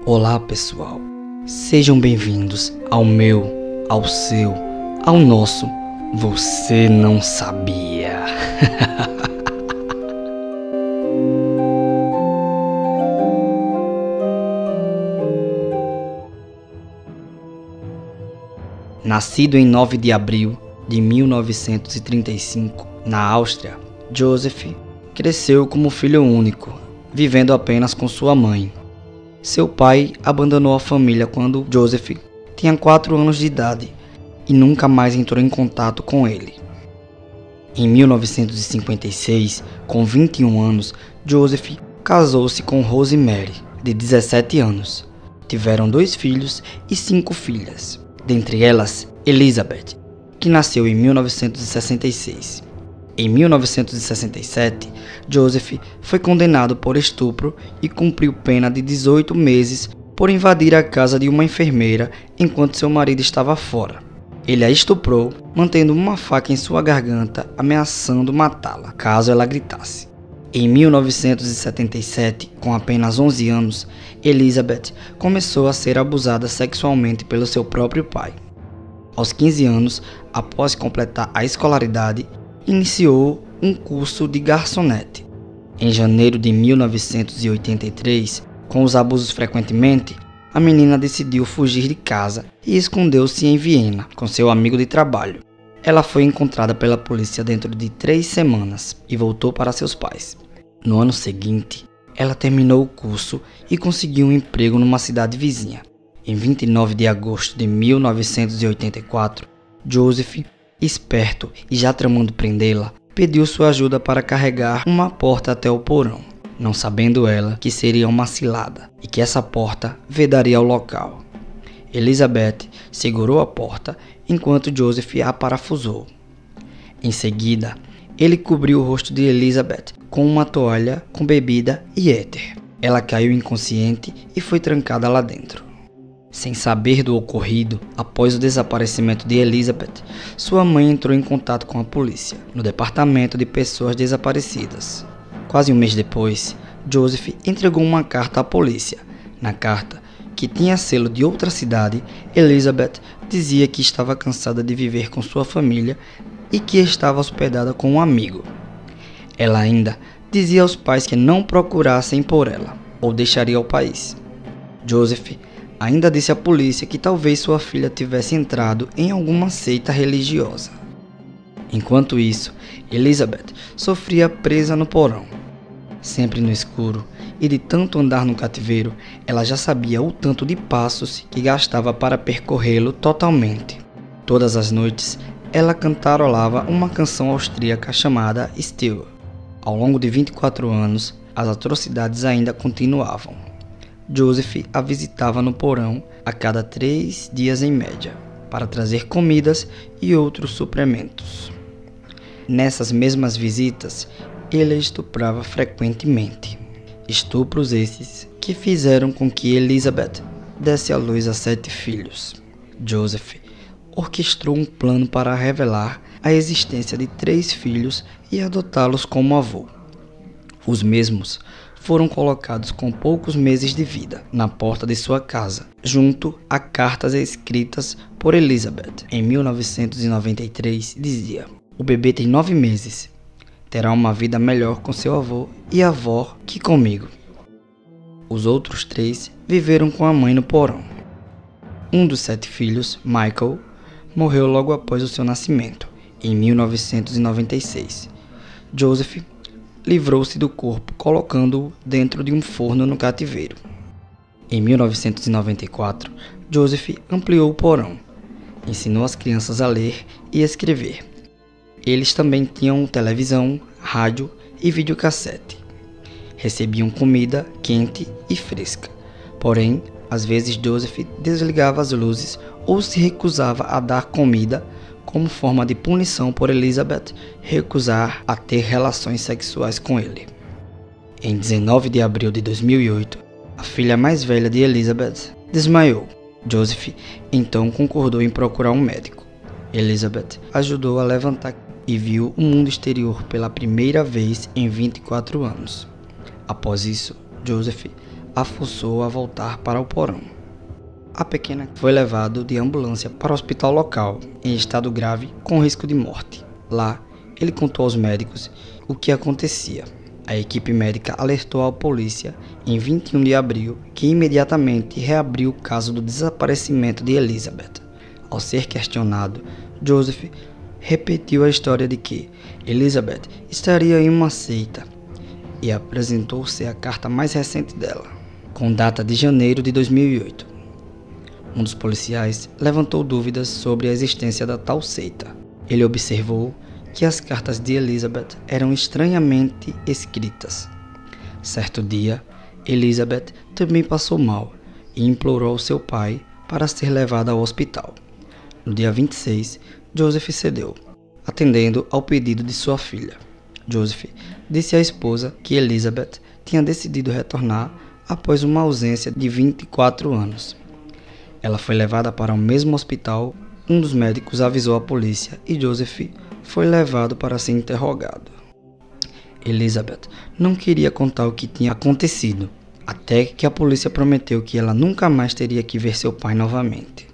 Olá pessoal, sejam bem-vindos ao meu, ao seu, ao nosso Você Não Sabia. Nascido em 9 de abril de 1935, na Áustria, Joseph cresceu como filho único, vivendo apenas com sua mãe. Seu pai abandonou a família quando Joseph tinha 4 anos de idade e nunca mais entrou em contato com ele. Em 1956, com 21 anos, Joseph casou-se com Rosemary, de 17 anos. Tiveram 2 filhos e 5 filhas, dentre elas Elizabeth, que nasceu em 1966. Em 1967, Joseph foi condenado por estupro e cumpriu pena de 18 meses por invadir a casa de uma enfermeira enquanto seu marido estava fora. Ele a estuprou, mantendo uma faca em sua garganta, ameaçando matá-la caso ela gritasse. Em 1977, com apenas 11 anos, Elizabeth começou a ser abusada sexualmente pelo seu próprio pai. Aos 15 anos, após completar a escolaridade, iniciou um curso de garçonete. Em janeiro de 1983, com os abusos frequentemente, a menina decidiu fugir de casa e escondeu-se em Viena com seu amigo de trabalho. Ela foi encontrada pela polícia dentro de 3 semanas e voltou para seus pais. No ano seguinte, ela terminou o curso e conseguiu um emprego numa cidade vizinha. Em 29 de agosto de 1984, Joseph, esperto e já tramando prendê-la, pediu sua ajuda para carregar uma porta até o porão, não sabendo ela que seria uma cilada e que essa porta vedaria o local. Elizabeth segurou a porta enquanto Joseph a parafusou. Em seguida, ele cobriu o rosto de Elizabeth com uma toalha com bebida e éter. Ela caiu inconsciente e foi trancada lá dentro. Sem saber do ocorrido, após o desaparecimento de Elizabeth, sua mãe entrou em contato com a polícia, no Departamento de Pessoas Desaparecidas. Quase um mês depois, Joseph entregou uma carta à polícia. Na carta, que tinha selo de outra cidade, Elizabeth dizia que estava cansada de viver com sua família e que estava hospedada com um amigo. Ela ainda dizia aos pais que não procurassem por ela, ou deixaria o país. Joseph ainda disse à polícia que talvez sua filha tivesse entrado em alguma seita religiosa. Enquanto isso, Elizabeth sofria presa no porão. Sempre no escuro, e de tanto andar no cativeiro, ela já sabia o tanto de passos que gastava para percorrê-lo totalmente. Todas as noites, ela cantarolava uma canção austríaca chamada Still. Ao longo de 24 anos, as atrocidades ainda continuavam. Joseph a visitava no porão a cada 3 dias em média, para trazer comidas e outros suplementos. Nessas mesmas visitas, ele a estuprava frequentemente. Estupros esses que fizeram com que Elizabeth desse à luz a 7 filhos. Joseph orquestrou um plano para revelar a existência de 3 filhos e adotá-los como avô. Os mesmos foram colocados com poucos meses de vida na porta de sua casa, junto a cartas escritas por Elizabeth. Em 1993, dizia: "O bebê tem 9 meses. Terá uma vida melhor com seu avô e avó que comigo." Os outros 3 viveram com a mãe no porão. Um dos 7 filhos, Michael, morreu logo após o seu nascimento, em 1996. Joseph livrou-se do corpo, colocando-o dentro de um forno no cativeiro. Em 1994, Joseph ampliou o porão. Ensinou as crianças a ler e escrever. Eles também tinham televisão, rádio e videocassete. Recebiam comida quente e fresca. Porém, às vezes Joseph desligava as luzes ou se recusava a dar comida como forma de punição por Elizabeth recusar a ter relações sexuais com ele. Em 19 de abril de 2008, a filha mais velha de Elizabeth desmaiou. Joseph então concordou em procurar um médico. Elizabeth ajudou a levantar e viu o mundo exterior pela primeira vez em 24 anos. Após isso, Joseph a forçou a voltar para o porão. A pequena foi levada de ambulância para o hospital local, em estado grave, com risco de morte. Lá, ele contou aos médicos o que acontecia. A equipe médica alertou a polícia em 21 de abril, que imediatamente reabriu o caso do desaparecimento de Elizabeth. Ao ser questionado, Joseph repetiu a história de que Elizabeth estaria em uma seita e apresentou ser a carta mais recente dela, com data de janeiro de 2008. Um dos policiais levantou dúvidas sobre a existência da tal seita. Ele observou que as cartas de Elizabeth eram estranhamente escritas. Certo dia, Elizabeth também passou mal e implorou seu pai para ser levada ao hospital. No dia 26, Joseph cedeu, atendendo ao pedido de sua filha. Joseph disse à esposa que Elizabeth tinha decidido retornar após uma ausência de 24 anos. Ela foi levada para o mesmo hospital. Um dos médicos avisou a polícia e Joseph foi levado para ser interrogado. Elizabeth não queria contar o que tinha acontecido, até que a polícia prometeu que ela nunca mais teria que ver seu pai novamente.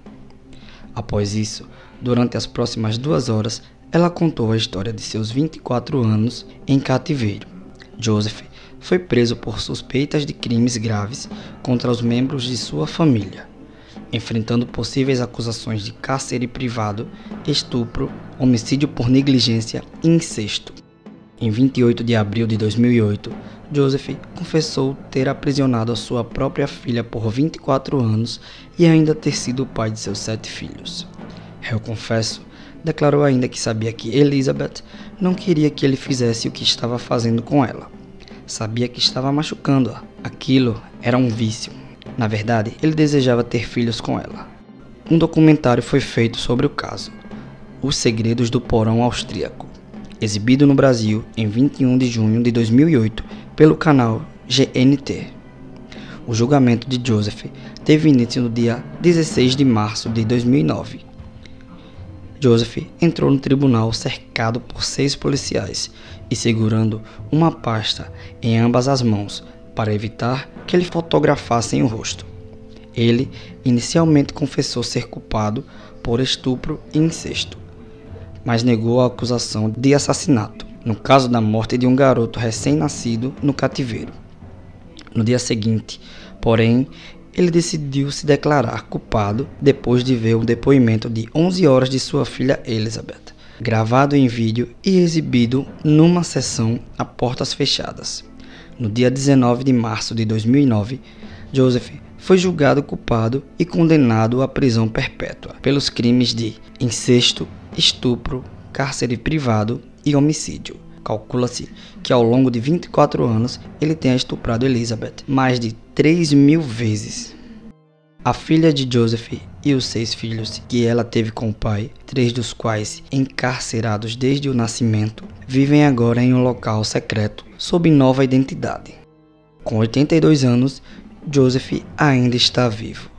Após isso, durante as próximas 2 horas, ela contou a história de seus 24 anos em cativeiro. Joseph foi preso por suspeitas de crimes graves contra os membros de sua família, enfrentando possíveis acusações de cárcere privado, estupro, homicídio por negligência e incesto. Em 28 de abril de 2008, Joseph confessou ter aprisionado a sua própria filha por 24 anos e ainda ter sido o pai de seus 7 filhos. Réu confesso declarou ainda que sabia que Elizabeth não queria que ele fizesse o que estava fazendo com ela. Sabia que estava machucando-a. Aquilo era um vício. Na verdade, ele desejava ter filhos com ela. Um documentário foi feito sobre o caso, Os Segredos do Porão Austríaco, exibido no Brasil em 21 de junho de 2008 pelo canal GNT. O julgamento de Joseph teve início no dia 16 de março de 2009. Joseph entrou no tribunal cercado por 6 policiais e segurando uma pasta em ambas as mãos para evitar que lhe fotografassem o rosto. Ele inicialmente confessou ser culpado por estupro e incesto, mas negou a acusação de assassinato, no caso da morte de um garoto recém-nascido no cativeiro. No dia seguinte, porém, ele decidiu se declarar culpado depois de ver o depoimento de 11 horas de sua filha Elizabeth, gravado em vídeo e exibido numa sessão a portas fechadas. No dia 19 de março de 2009, Joseph foi julgado culpado e condenado à prisão perpétua pelos crimes de incesto, estupro, cárcere privado e homicídio. Calcula-se que ao longo de 24 anos ele tenha estuprado Elizabeth mais de 3.000 vezes. A filha de Joseph e os 6 filhos que ela teve com o pai, 3 dos quais encarcerados desde o nascimento, vivem agora em um local secreto sob nova identidade. Com 82 anos, Joseph ainda está vivo.